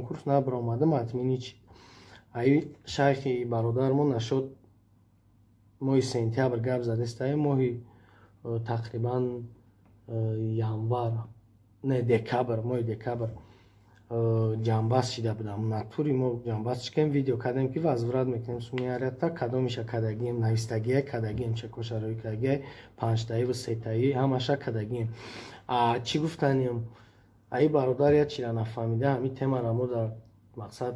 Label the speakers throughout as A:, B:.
A: конкурс набаромадам атмини чи ай шайхи бародармо нашод моҳи сентябр гап задастаи моҳи тақрибан январ не декабр моҳи декабр ҷанбаст шида будам натури мо ҷанбаст чикем видео кардем ки возврат мекунем сумиярата кадомиша кадагием навистагия кадагием чекошарои кадагия панҷтаи ва сетаи ҳамаша кадагием чӣ гуфтанем аи бародар як чира нафаҳмида ҳамин темара мо дар мақсад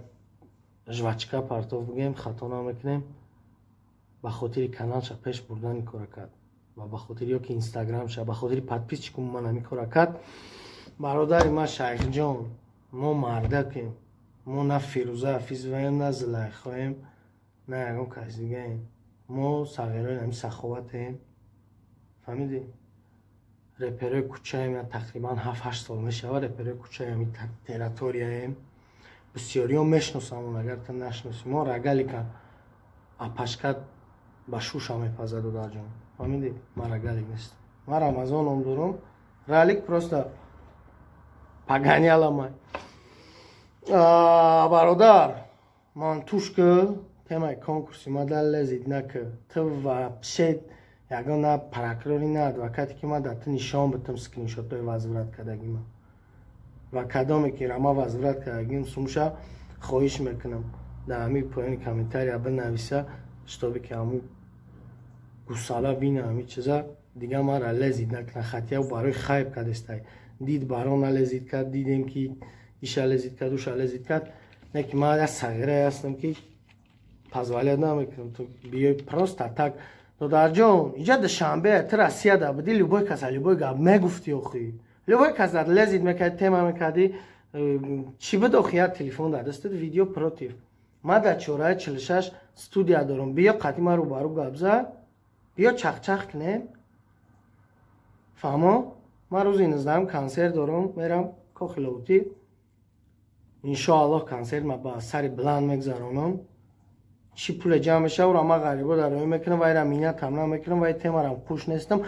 A: жвачка партов бигем хато намекунем ба хотири каналша пеш бурдани кора кард ва ба хотири ё ки инстаграмша ба хотири подписчикум ман ҳамин кора кард бародари ман шайхҷон мо мардакем мо на фирӯза ҳафизоваем на зулайхоем на ягон кас дигаем мо сағирои ҳамин саховатем фаҳмидӣ реперои кӯчаем тақрибан 7-8 сол мешава реперои кӯчаи ҳамин территорияем бисёриҳо мешносамон агар та нашносӣ мо рагалика апашкат ба шуша мепазад додарҷон фаҳмидӣ ман рагалик нестам ман рамазон ном дорум ралик просто паганяламай бародар ман тушка темаи конкурси мада лезид нака ту вообще ягон на прокурори на адвокате ки ман дар ту нишон битам скриншотои возврат кардагима ва кадоме ки рама возврат кардагим сумша хоҳиш мекунам дар ҳамин поёни комментария бинависа штобе ки ҳамун гусала бина ҳамин чиза дига мара лезид накна хатия барои хайп кадестай дид барона лезид кард дидем ки иша лезид кард уша лезид кард неки ман як сағирае ҳастам ки позволят намекунам ту биёй просто так додарҷон иҷа душанбе ту россияда будӣ любой каса любой гап мегуфтӣ охӣ любой каса лезид мекарди тема мекарди чӣ бидохӣ як телефон дар дастат видео против ман дар чораи 46 студия дорам биё қатъи ман рӯбарӯ гап зад биё чахчах кунем фаҳмо ман рӯзи 19 консерт дорам мерам кохи ловутӣ иншоаллоҳ консерт ма ба сари бланд мегзаронам чӣ пуле ҷамъ мешава ро ман ғарибо дар роҳӣ мекунам вайра миннатам намекунам вай темарам хуш нестам